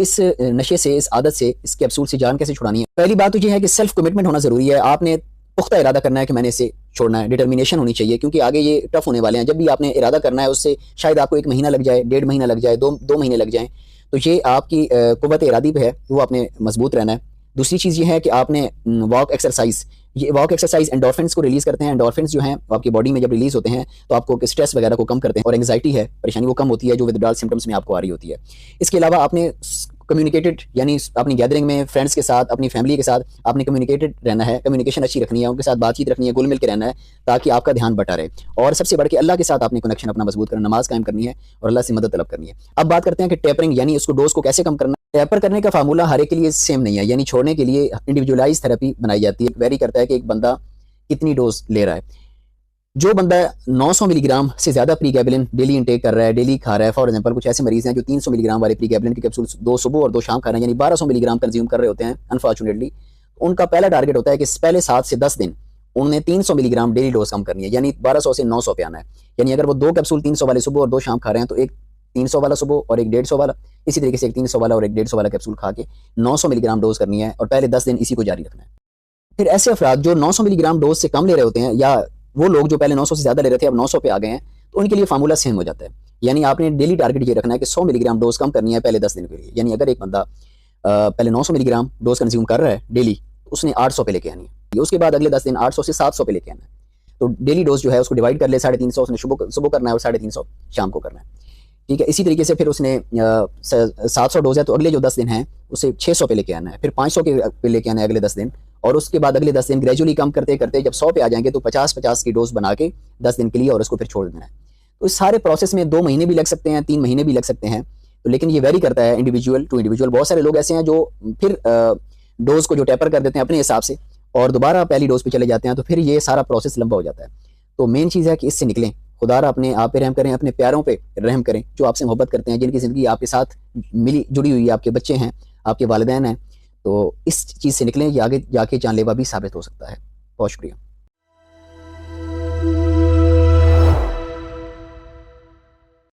इस नशे से, इस आदत से, इस कैप्सूल से जान कैसे छुड़ानी है? पहली बात तो ये है कि सेल्फ कमिटमेंट होना ज़रूरी है। आपने पुख्ता इरादा करना है कि मैंने इसे छोड़ना है, डिटर्मिनेशन होनी चाहिए, क्योंकि आगे ये टफ होने वाले हैं। जब भी आपने इरादा करना है, उससे शायद आपको 1 महीना लग जाए, 1.5 महीना लग जाए, 2 महीने लग जाएँ, तो ये आपकी कुव्वत इरादी पे है, वो आपने मजबूत रहना है। दूसरी चीज़ ये है कि आपने वॉक एक्सरसाइज, ये वॉक एक्सरसाइज एंडोर्फिन्स को रिलीज़ करते हैं। एंडोर्फिन्स जो हैं आपकी बॉडी में जब रिलीज़ होते हैं तो आपको स्ट्रेस वगैरह को कम करते हैं, और एंग्जाइटी है, परेशानी, वो कम होती है जो विथड्रॉल सिम्टम्स में आपको आ रही होती है। इसके अलावा आपने कम्युनिकेटेड, यानी अपनी गैदरिंग में फ्रेंड्स के साथ, अपनी फैमिली के साथ आपने कम्युनिकेटेड रहना है, कम्युनिकेशन अच्छी रखनी है, उनके साथ बातचीत रखनी है, घुल मिल के रहना है, ताकि आपका ध्यान बटा रहे। और सबसे बढ़ के अल्लाह के साथ आपने कनेक्शन अपना मजबूत करना, नमाज कायम करनी है और अल्लाह से मदद तलब करनी है। अब बात करते हैं कि टेपरिंग, यानी उसको डोज को कैसे कम करना है। टेपर करने का फार्मूला हर एक के लिए सेम नहीं है, यानी छोड़ने के लिए इंडिविजुअलाइज थेरेपी बनाई जाती है। वेरी करता है कि एक बंदा कितनी डोज ले रहा है। जो बंदा 900 मिलीग्राम से ज़्यादा प्रीगैबलिन डेली इंटेक कर रहा है, डेली खा रहा है, फॉर एग्जांपल कुछ ऐसे मरीज हैं जो 300 मिलीग्राम वाले प्रीगैबलिन के कैप्सूल 2 सुबह और 2 शाम खा रहे हैं, यानी 1200 मिलीग्राम कंज्यूम कर रहे होते हैं अनफॉर्चुनेटली। उनका पहला टारगेट होता है कि पहले 7 से 10 दिन उन्हें 300 मिलीग्राम डेली डोज कम करनी है, यानी 1200 से 900 पे आना है। यानी अगर वो 2 कैप्सूल 300 वाले सुबह और 2 शाम खा रहे हैं, तो एक 300 वाला सुबह और एक 150 वाला, इसी तरीके से एक 300 वाला और एक 150 वाला कैप्सूल खा के 900 मिलीग्राम डोज करनी है, और पहले 10 दिन इसी को जारी रखना है। फिर ऐसे अफराद जो 900 मिलीग्राम डोज से कम ले रहे होते हैं, या वो लोग जो पहले 900 से ज़्यादा ले रहे थे अब 900 पे आ गए हैं, तो उनके लिए फार्मूला सेम हो जाता है। यानी आपने डेली टारगेट ये रखना है कि 100 मिलीग्राम डोज कम करनी है पहले 10 दिन के लिए। यानी अगर एक बंदा पहले 900 मिलीग्राम डोज कंज्यूम कर रहा है डेली, तो उसने 800 पे लेके आनी है। उसके बाद अगले 10 दिन 800 से 700 पे लेके आना है। तो डेली डोज जो है उसको डिवाइड कर ले, 350 उसने सुबह करना है और 350 शाम को करना है। ठीक है, इसी तरीके से फिर उसने 700 डोज है, तो अगले जो 10 दिन हैं उसे 600 पे लेके आना है, फिर 500 के पे लेके आना है अगले 10 दिन, और उसके बाद अगले 10 दिन ग्रेजुअली कम करते करते जब 100 पे आ जाएंगे तो 50-50 की डोज बना के 10 दिन के लिए, और उसको फिर छोड़ देना है। तो इस सारे प्रोसेस में 2 महीने भी लग सकते हैं, 3 महीने भी लग सकते हैं, तो लेकिन ये वेरी करता है इंडिविजुअल टू इंडिविजुअल। बहुत सारे लोग ऐसे हैं जो फिर डोज को जो टेपर कर देते हैं अपने हिसाब से, और दोबारा पहली डोज पे चले जाते हैं, तो फिर ये सारा प्रोसेस लंबा हो जाता है। तो मेन चीज़ है कि इससे निकलें। खुदारा अपने आप पे रहम करें, अपने प्यारों पे रहम करें जो आपसे मोहब्बत करते हैं, जिनकी ज़िंदगी आपके साथ मिली जुड़ी हुई है, आपके बच्चे हैं, आपके वालिदैन हैं। तो इस चीज़ से निकलें, ये आगे जाके जानलेवा भी साबित हो सकता है। बहुत शुक्रिया।